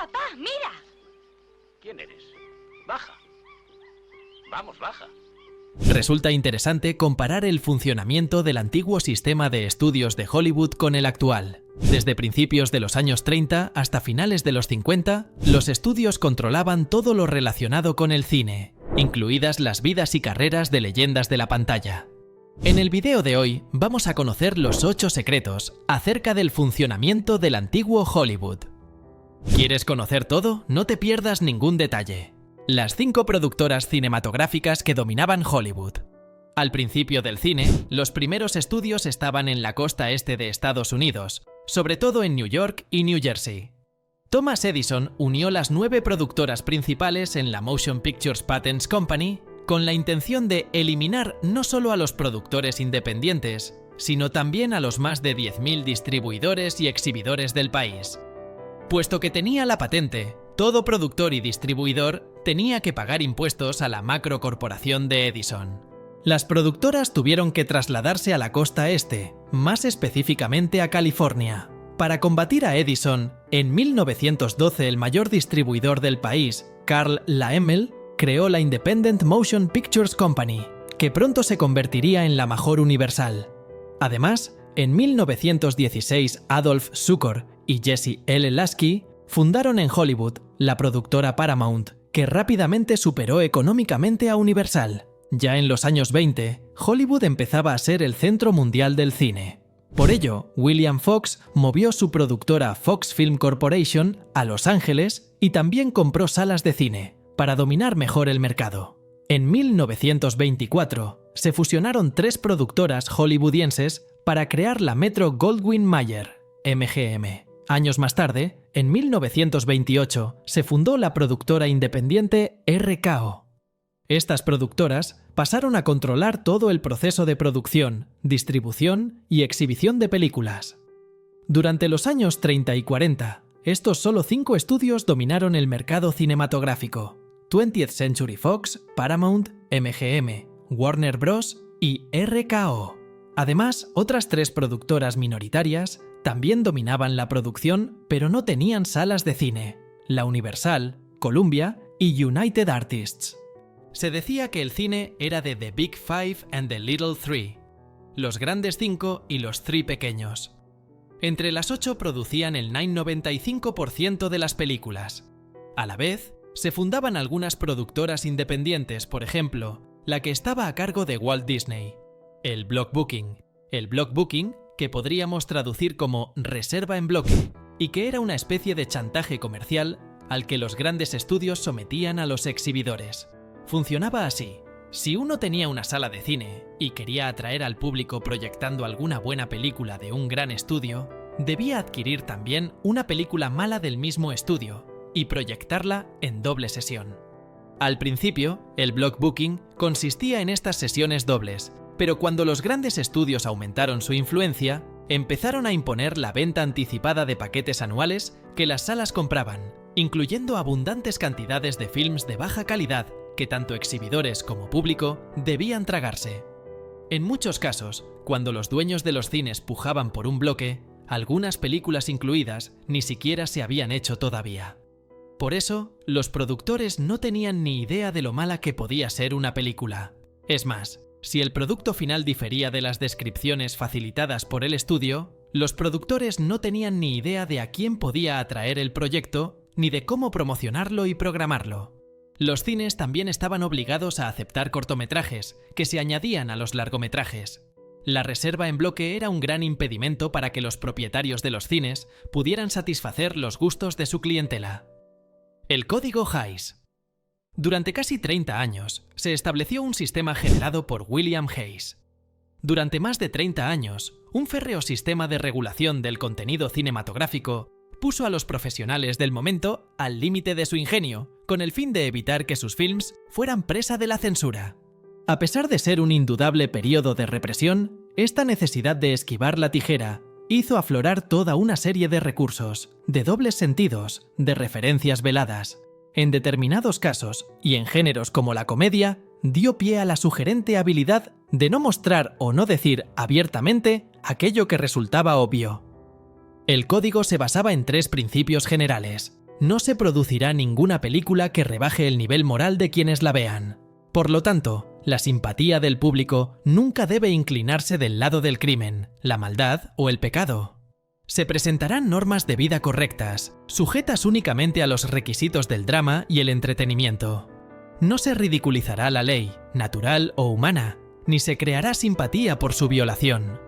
Papá, mira. ¿Quién eres? Baja. Vamos, baja. Resulta interesante comparar el funcionamiento del antiguo sistema de estudios de Hollywood con el actual. Desde principios de los años 30 hasta finales de los 50, los estudios controlaban todo lo relacionado con el cine, incluidas las vidas y carreras de leyendas de la pantalla. En el video de hoy vamos a conocer los 8 secretos acerca del funcionamiento del antiguo Hollywood. ¿Quieres conocer todo? No te pierdas ningún detalle. Las 5 productoras cinematográficas que dominaban Hollywood. Al principio del cine, los primeros estudios estaban en la costa este de Estados Unidos, sobre todo en New York y New Jersey. Thomas Edison unió las 9 productoras principales en la Motion Picture Patents Company con la intención de eliminar no solo a los productores independientes, sino también a los más de 10.000 distribuidores y exhibidores del país. Puesto que tenía la patente, todo productor y distribuidor tenía que pagar impuestos a la macrocorporación de Edison. Las productoras tuvieron que trasladarse a la costa este, más específicamente a California. Para combatir a Edison, en 1912 el mayor distribuidor del país, Carl Laemmle, creó la Independent Motion Pictures Company, que pronto se convertiría en la mejor universal. Además, en 1916 Adolph Zukor y Jesse L. Lasky fundaron en Hollywood la productora Paramount, que rápidamente superó económicamente a Universal. Ya en los años 20, Hollywood empezaba a ser el centro mundial del cine. Por ello, William Fox movió su productora Fox Film Corporation a Los Ángeles y también compró salas de cine, para dominar mejor el mercado. En 1924, se fusionaron 3 productoras hollywoodienses para crear la Metro-Goldwyn-Mayer, MGM. Años más tarde, en 1928, se fundó la productora independiente RKO. Estas productoras pasaron a controlar todo el proceso de producción, distribución y exhibición de películas. Durante los años 30 y 40, estos solo 5 estudios dominaron el mercado cinematográfico: 20th Century Fox, Paramount, MGM, Warner Bros. Y RKO. Además, otras 3 productoras minoritarias también dominaban la producción, pero no tenían salas de cine: la Universal, Columbia y United Artists. Se decía que el cine era de The Big Five and the Little Three, los grandes 5 y los 3 pequeños. Entre las 8 producían el 95% de las películas. A la vez, se fundaban algunas productoras independientes, por ejemplo, la que estaba a cargo de Walt Disney, el Block Booking. El Block Booking, que podríamos traducir como reserva en bloque, y que era una especie de chantaje comercial al que los grandes estudios sometían a los exhibidores. Funcionaba así: si uno tenía una sala de cine y quería atraer al público proyectando alguna buena película de un gran estudio, debía adquirir también una película mala del mismo estudio y proyectarla en doble sesión. Al principio, el block booking consistía en estas sesiones dobles, pero cuando los grandes estudios aumentaron su influencia, empezaron a imponer la venta anticipada de paquetes anuales que las salas compraban, incluyendo abundantes cantidades de films de baja calidad que tanto exhibidores como público debían tragarse. En muchos casos, cuando los dueños de los cines pujaban por un bloque, algunas películas incluidas ni siquiera se habían hecho todavía. Por eso, los productores no tenían ni idea de lo mala que podía ser una película. Es más, si el producto final difería de las descripciones facilitadas por el estudio, los productores no tenían ni idea de a quién podía atraer el proyecto, ni de cómo promocionarlo y programarlo. Los cines también estaban obligados a aceptar cortometrajes, que se añadían a los largometrajes. La reserva en bloque era un gran impedimento para que los propietarios de los cines pudieran satisfacer los gustos de su clientela. El código Hays. Durante casi 30 años, se estableció un sistema generado por William Hays. Durante más de 30 años, un férreo sistema de regulación del contenido cinematográfico puso a los profesionales del momento al límite de su ingenio, con el fin de evitar que sus films fueran presa de la censura. A pesar de ser un indudable periodo de represión, esta necesidad de esquivar la tijera hizo aflorar toda una serie de recursos, de dobles sentidos, de referencias veladas. En determinados casos, y en géneros como la comedia, dio pie a la sugerente habilidad de no mostrar o no decir abiertamente aquello que resultaba obvio. El código se basaba en 3 principios generales: no se producirá ninguna película que rebaje el nivel moral de quienes la vean. Por lo tanto, la simpatía del público nunca debe inclinarse del lado del crimen, la maldad o el pecado. Se presentarán normas de vida correctas, sujetas únicamente a los requisitos del drama y el entretenimiento. No se ridiculizará la ley, natural o humana, ni se creará simpatía por su violación.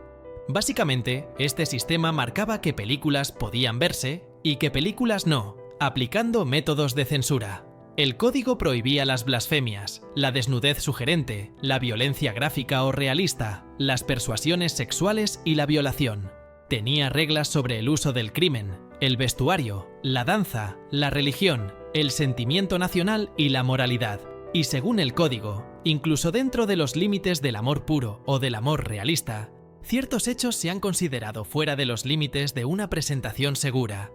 Básicamente, este sistema marcaba qué películas podían verse y qué películas no, aplicando métodos de censura. El código prohibía las blasfemias, la desnudez sugerente, la violencia gráfica o realista, las persuasiones sexuales y la violación. Tenía reglas sobre el uso del crimen, el vestuario, la danza, la religión, el sentimiento nacional y la moralidad. Y según el código, incluso dentro de los límites del amor puro o del amor realista, ciertos hechos se han considerado fuera de los límites de una presentación segura.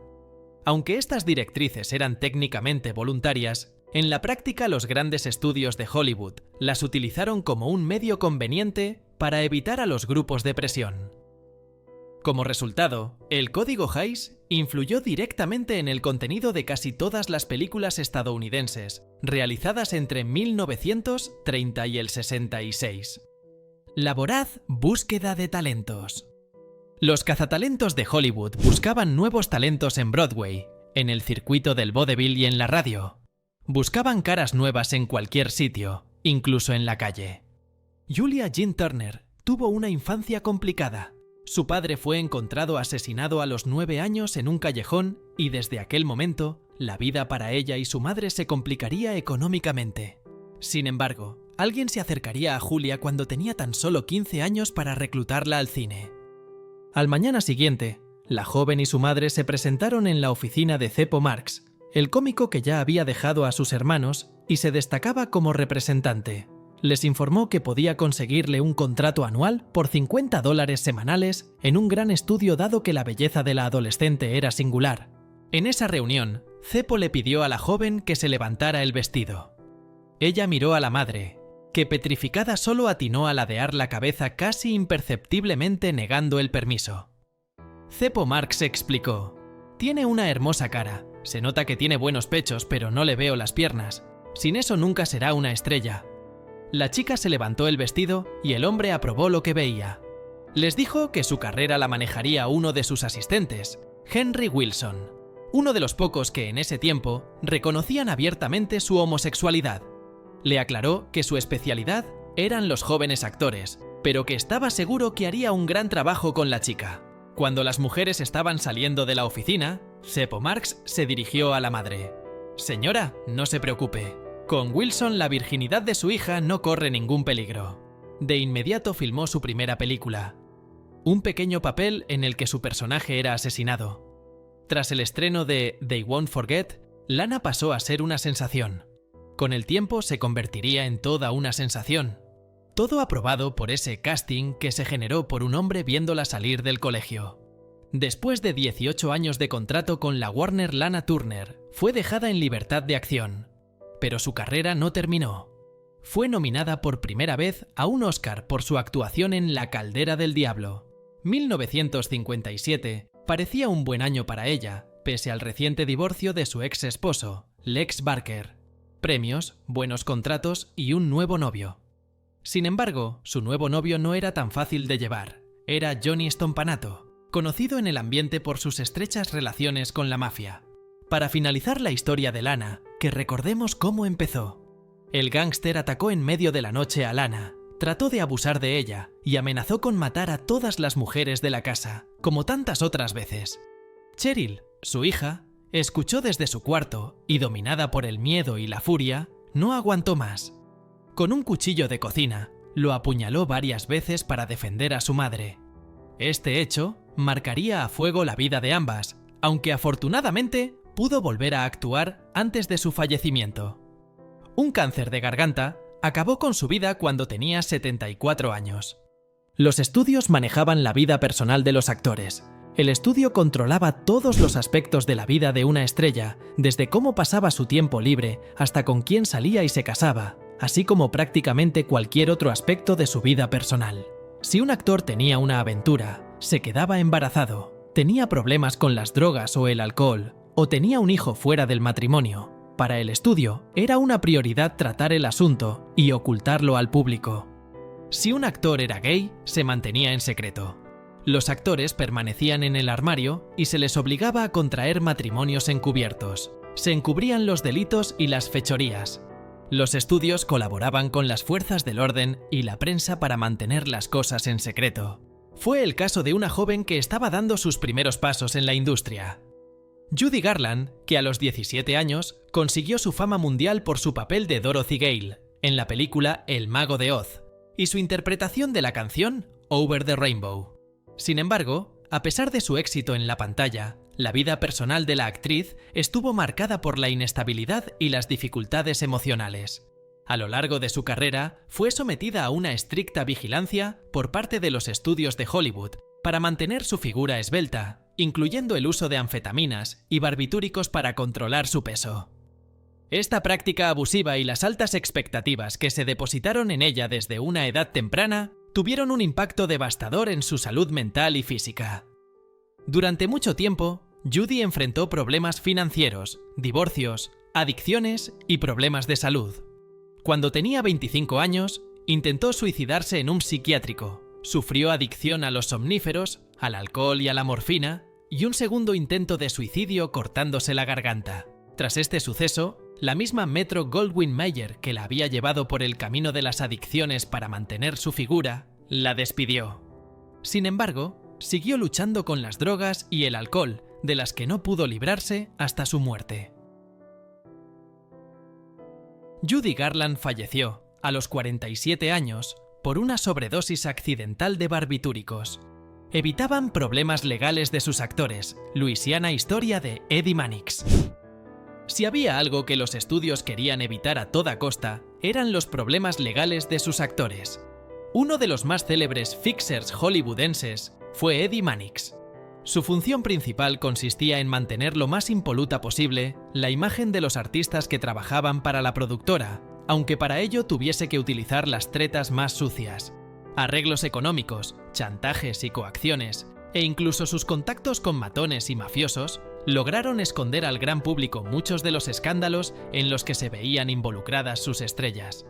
Aunque estas directrices eran técnicamente voluntarias, en la práctica los grandes estudios de Hollywood las utilizaron como un medio conveniente para evitar a los grupos de presión. Como resultado, el Código Hays influyó directamente en el contenido de casi todas las películas estadounidenses, realizadas entre 1930 y el 66. La voraz búsqueda de talentos. Los cazatalentos de Hollywood buscaban nuevos talentos en Broadway, en el circuito del vodevil y en la radio. Buscaban caras nuevas en cualquier sitio, incluso en la calle. Julia Jean Turner tuvo una infancia complicada. Su padre fue encontrado asesinado a los 9 años en un callejón y desde aquel momento, la vida para ella y su madre se complicaría económicamente. Sin embargo, alguien se acercaría a Julia cuando tenía tan solo 15 años para reclutarla al cine. Al mañana siguiente, la joven y su madre se presentaron en la oficina de Zeppo Marx, el cómico que ya había dejado a sus hermanos y se destacaba como representante. Les informó que podía conseguirle un contrato anual por $50 semanales en un gran estudio dado que la belleza de la adolescente era singular. En esa reunión, Zeppo le pidió a la joven que se levantara el vestido. Ella miró a la madre, que petrificada solo atinó a ladear la cabeza casi imperceptiblemente negando el permiso. Zeppo Marx explicó: «Tiene una hermosa cara, se nota que tiene buenos pechos, pero no le veo las piernas. Sin eso nunca será una estrella». La chica se levantó el vestido y el hombre aprobó lo que veía. Les dijo que su carrera la manejaría uno de sus asistentes, Henry Wilson, uno de los pocos que en ese tiempo reconocían abiertamente su homosexualidad. Le aclaró que su especialidad eran los jóvenes actores, pero que estaba seguro que haría un gran trabajo con la chica. Cuando las mujeres estaban saliendo de la oficina, Zeppo Marx se dirigió a la madre. «Señora, no se preocupe. Con Wilson la virginidad de su hija no corre ningún peligro». De inmediato filmó su primera película, un pequeño papel en el que su personaje era asesinado. Tras el estreno de They Won't Forget, Lana pasó a ser una sensación. Con el tiempo se convertiría en toda una sensación. Todo aprobado por ese casting que se generó por un hombre viéndola salir del colegio. Después de 18 años de contrato con la Warner, Lana Turner fue dejada en libertad de acción. Pero su carrera no terminó. Fue nominada por primera vez a un Oscar por su actuación en La Caldera del Diablo. 1957 parecía un buen año para ella, pese al reciente divorcio de su ex esposo, Lex Barker. Premios, buenos contratos y un nuevo novio. Sin embargo, su nuevo novio no era tan fácil de llevar. Era Johnny Stompanato, conocido en el ambiente por sus estrechas relaciones con la mafia. Para finalizar la historia de Lana, que recordemos cómo empezó. El gángster atacó en medio de la noche a Lana, trató de abusar de ella y amenazó con matar a todas las mujeres de la casa, como tantas otras veces. Cheryl, su hija, escuchó desde su cuarto y, dominada por el miedo y la furia, no aguantó más. Con un cuchillo de cocina, lo apuñaló varias veces para defender a su madre. Este hecho marcaría a fuego la vida de ambas, aunque afortunadamente pudo volver a actuar antes de su fallecimiento. Un cáncer de garganta acabó con su vida cuando tenía 74 años. Los estudios manejaban la vida personal de los actores. El estudio controlaba todos los aspectos de la vida de una estrella, desde cómo pasaba su tiempo libre hasta con quién salía y se casaba, así como prácticamente cualquier otro aspecto de su vida personal. Si un actor tenía una aventura, se quedaba embarazado, tenía problemas con las drogas o el alcohol, o tenía un hijo fuera del matrimonio. Para el estudio, era una prioridad tratar el asunto y ocultarlo al público. Si un actor era gay, se mantenía en secreto. Los actores permanecían en el armario y se les obligaba a contraer matrimonios encubiertos. Se encubrían los delitos y las fechorías. Los estudios colaboraban con las fuerzas del orden y la prensa para mantener las cosas en secreto. Fue el caso de una joven que estaba dando sus primeros pasos en la industria. Judy Garland, que a los 17 años consiguió su fama mundial por su papel de Dorothy Gale en la película El Mago de Oz y su interpretación de la canción Over the Rainbow. Sin embargo, a pesar de su éxito en la pantalla, la vida personal de la actriz estuvo marcada por la inestabilidad y las dificultades emocionales. A lo largo de su carrera, fue sometida a una estricta vigilancia por parte de los estudios de Hollywood para mantener su figura esbelta, incluyendo el uso de anfetaminas y barbitúricos para controlar su peso. Esta práctica abusiva y las altas expectativas que se depositaron en ella desde una edad temprana tuvieron un impacto devastador en su salud mental y física. Durante mucho tiempo, Judy enfrentó problemas financieros, divorcios, adicciones y problemas de salud. Cuando tenía 25 años, intentó suicidarse en un psiquiátrico, sufrió adicción a los somníferos, al alcohol y a la morfina, y un segundo intento de suicidio cortándose la garganta. Tras este suceso, la misma Metro-Goldwyn-Mayer, que la había llevado por el camino de las adicciones para mantener su figura, la despidió. Sin embargo, siguió luchando con las drogas y el alcohol, de las que no pudo librarse hasta su muerte. Judy Garland falleció, a los 47 años, por una sobredosis accidental de barbitúricos. Evitaban problemas legales de sus actores, Louisiana Historia de Eddie Mannix. Si había algo que los estudios querían evitar a toda costa, eran los problemas legales de sus actores. Uno de los más célebres fixers hollywoodenses fue Eddie Mannix. Su función principal consistía en mantener lo más impoluta posible la imagen de los artistas que trabajaban para la productora, aunque para ello tuviese que utilizar las tretas más sucias. Arreglos económicos, chantajes y coacciones, e incluso sus contactos con matones y mafiosos, lograron esconder al gran público muchos de los escándalos en los que se veían involucradas sus estrellas.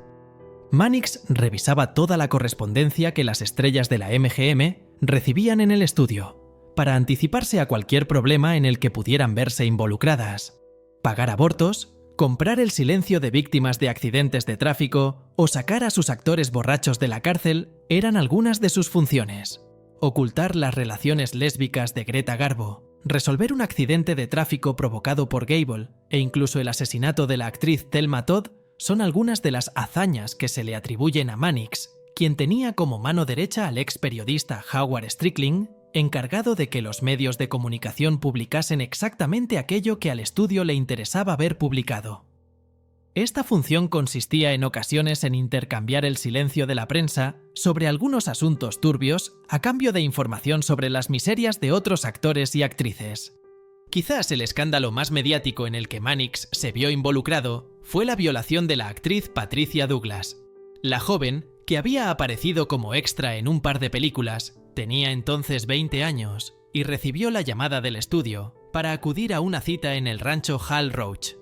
Mannix revisaba toda la correspondencia que las estrellas de la MGM recibían en el estudio, para anticiparse a cualquier problema en el que pudieran verse involucradas. Pagar abortos, comprar el silencio de víctimas de accidentes de tráfico o sacar a sus actores borrachos de la cárcel eran algunas de sus funciones. Ocultar las relaciones lésbicas de Greta Garbo, resolver un accidente de tráfico provocado por Gable e incluso el asesinato de la actriz Thelma Todd son algunas de las hazañas que se le atribuyen a Mannix, quien tenía como mano derecha al ex periodista Howard Strickling, encargado de que los medios de comunicación publicasen exactamente aquello que al estudio le interesaba ver publicado. Esta función consistía en ocasiones en intercambiar el silencio de la prensa sobre algunos asuntos turbios a cambio de información sobre las miserias de otros actores y actrices. Quizás el escándalo más mediático en el que Mannix se vio involucrado fue la violación de la actriz Patricia Douglas. La joven, que había aparecido como extra en un par de películas, tenía entonces 20 años y recibió la llamada del estudio para acudir a una cita en el rancho Hal Roach.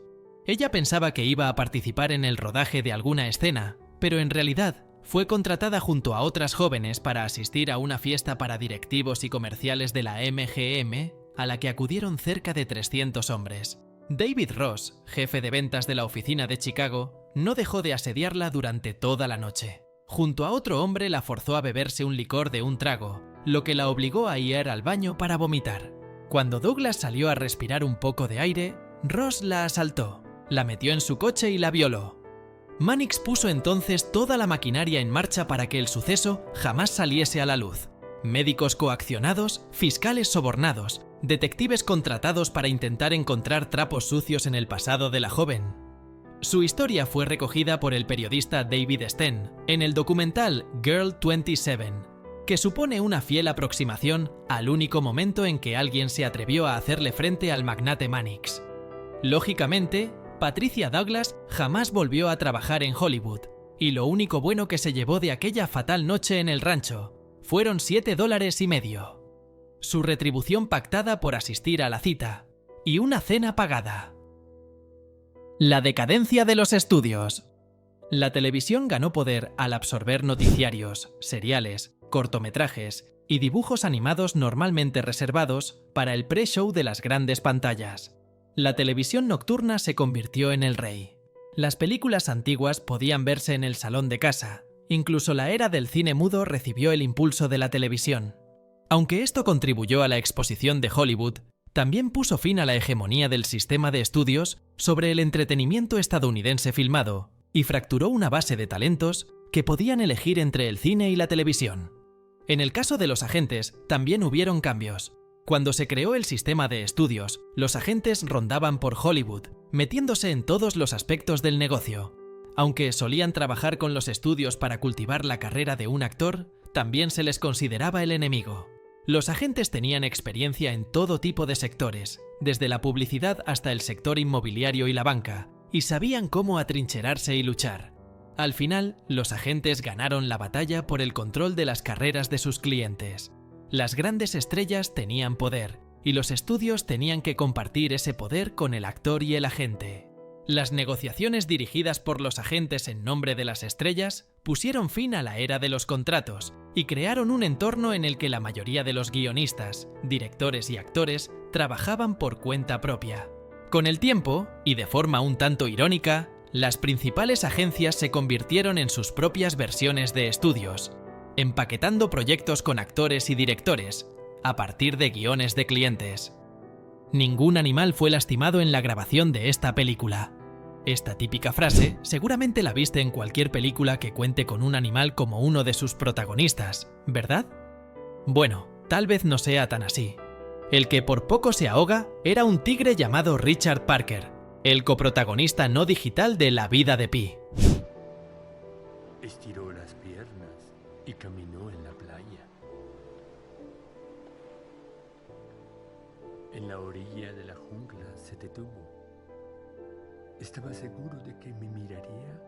Ella pensaba que iba a participar en el rodaje de alguna escena, pero en realidad fue contratada junto a otras jóvenes para asistir a una fiesta para directivos y comerciales de la MGM a la que acudieron cerca de 300 hombres. David Ross, jefe de ventas de la oficina de Chicago, no dejó de asediarla durante toda la noche. Junto a otro hombre la forzó a beberse un licor de un trago, lo que la obligó a ir al baño para vomitar. Cuando Douglas salió a respirar un poco de aire, Ross la asaltó, la metió en su coche y la violó. Mannix puso entonces toda la maquinaria en marcha para que el suceso jamás saliese a la luz. Médicos coaccionados, fiscales sobornados, detectives contratados para intentar encontrar trapos sucios en el pasado de la joven. Su historia fue recogida por el periodista David Stern en el documental Girl 27, que supone una fiel aproximación al único momento en que alguien se atrevió a hacerle frente al magnate Mannix. Lógicamente, Patricia Douglas jamás volvió a trabajar en Hollywood, y lo único bueno que se llevó de aquella fatal noche en el rancho fueron $7.50. Su retribución pactada por asistir a la cita, y una cena pagada. La decadencia de los estudios. La televisión ganó poder al absorber noticiarios, seriales, cortometrajes y dibujos animados normalmente reservados para el pre-show de las grandes pantallas. La televisión nocturna se convirtió en el rey. Las películas antiguas podían verse en el salón de casa. Incluso la era del cine mudo recibió el impulso de la televisión. Aunque esto contribuyó a la exposición de Hollywood, también puso fin a la hegemonía del sistema de estudios sobre el entretenimiento estadounidense filmado y fracturó una base de talentos que podían elegir entre el cine y la televisión. En el caso de los agentes, también hubieron cambios. Cuando se creó el sistema de estudios, los agentes rondaban por Hollywood, metiéndose en todos los aspectos del negocio. Aunque solían trabajar con los estudios para cultivar la carrera de un actor, también se les consideraba el enemigo. Los agentes tenían experiencia en todo tipo de sectores, desde la publicidad hasta el sector inmobiliario y la banca, y sabían cómo atrincherarse y luchar. Al final, los agentes ganaron la batalla por el control de las carreras de sus clientes. Las grandes estrellas tenían poder, y los estudios tenían que compartir ese poder con el actor y el agente. Las negociaciones dirigidas por los agentes en nombre de las estrellas pusieron fin a la era de los contratos y crearon un entorno en el que la mayoría de los guionistas, directores y actores trabajaban por cuenta propia. Con el tiempo, y de forma un tanto irónica, las principales agencias se convirtieron en sus propias versiones de estudios, empaquetando proyectos con actores y directores, a partir de guiones de clientes. Ningún animal fue lastimado en la grabación de esta película. Esta típica frase seguramente la viste en cualquier película que cuente con un animal como uno de sus protagonistas, ¿verdad? Bueno, tal vez no sea tan así. El que por poco se ahoga era un tigre llamado Richard Parker, el coprotagonista no digital de La vida de Pi. Estiró las piernas y caminó en la playa. En la orilla de la jungla se detuvo. Estaba seguro de que me miraría,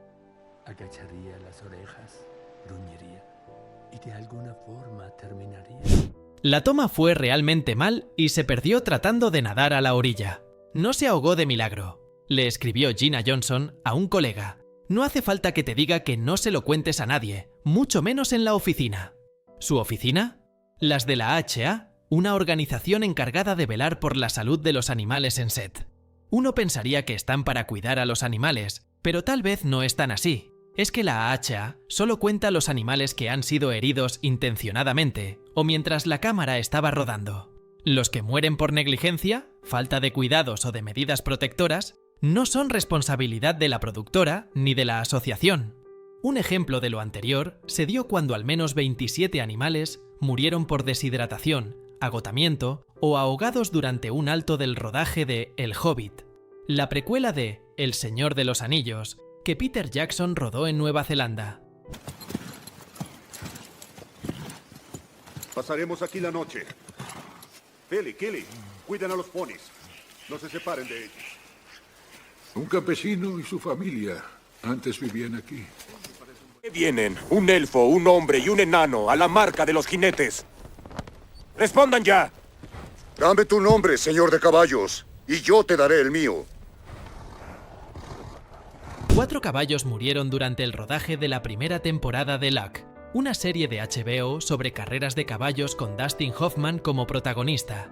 agacharía las orejas, gruñiría y de alguna forma terminaría. La toma fue realmente mal y se perdió tratando de nadar a la orilla. No se ahogó de milagro. Le escribió Gina Johnson a un colega. No hace falta que te diga que no se lo cuentes a nadie, mucho menos en la oficina. ¿Su oficina? Las de la AHA, una organización encargada de velar por la salud de los animales en set. Uno pensaría que están para cuidar a los animales, pero tal vez no es tan así. Es que la AHA solo cuenta los animales que han sido heridos intencionadamente o mientras la cámara estaba rodando. Los que mueren por negligencia, falta de cuidados o de medidas protectoras no son responsabilidad de la productora ni de la asociación. Un ejemplo de lo anterior se dio cuando al menos 27 animales murieron por deshidratación, agotamiento o ahogados durante un alto del rodaje de El Hobbit, la precuela de El Señor de los Anillos, que Peter Jackson rodó en Nueva Zelanda. Pasaremos aquí la noche. Billy, Killy, cuiden a los ponis. No se separen de ellos. Un campesino y su familia antes vivían aquí. Vienen un elfo, un hombre y un enano a la marca de los jinetes. ¡Respondan ya! Dame tu nombre, señor de caballos, y yo te daré el mío. 4 caballos murieron durante el rodaje de la primera temporada de Luck, una serie de HBO sobre carreras de caballos con Dustin Hoffman como protagonista.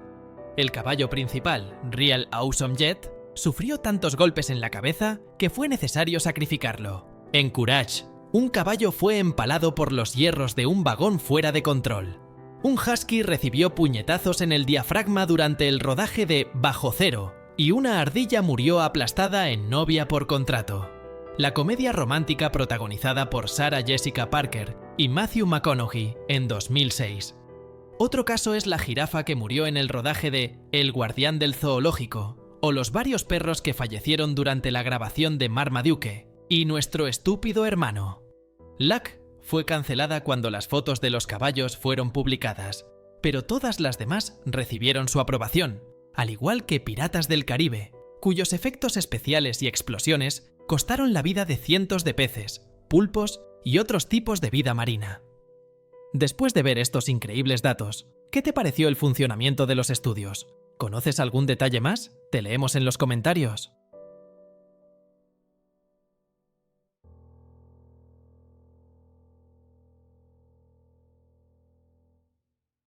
El caballo principal, Real Awesome Jet, sufrió tantos golpes en la cabeza que fue necesario sacrificarlo. En Courage, un caballo fue empalado por los hierros de un vagón fuera de control. Un husky recibió puñetazos en el diafragma durante el rodaje de Bajo Cero, y una ardilla murió aplastada en Novia por contrato. La comedia romántica protagonizada por Sarah Jessica Parker y Matthew McConaughey en 2006. Otro caso es la jirafa que murió en el rodaje de El guardián del zoológico, o los varios perros que fallecieron durante la grabación de Marmaduke y Nuestro estúpido hermano. Luck fue cancelada cuando las fotos de los caballos fueron publicadas, pero todas las demás recibieron su aprobación, al igual que Piratas del Caribe, cuyos efectos especiales y explosiones costaron la vida de cientos de peces, pulpos y otros tipos de vida marina. Después de ver estos increíbles datos, ¿qué te pareció el funcionamiento de los estudios? ¿Conoces algún detalle más? Te leemos en los comentarios.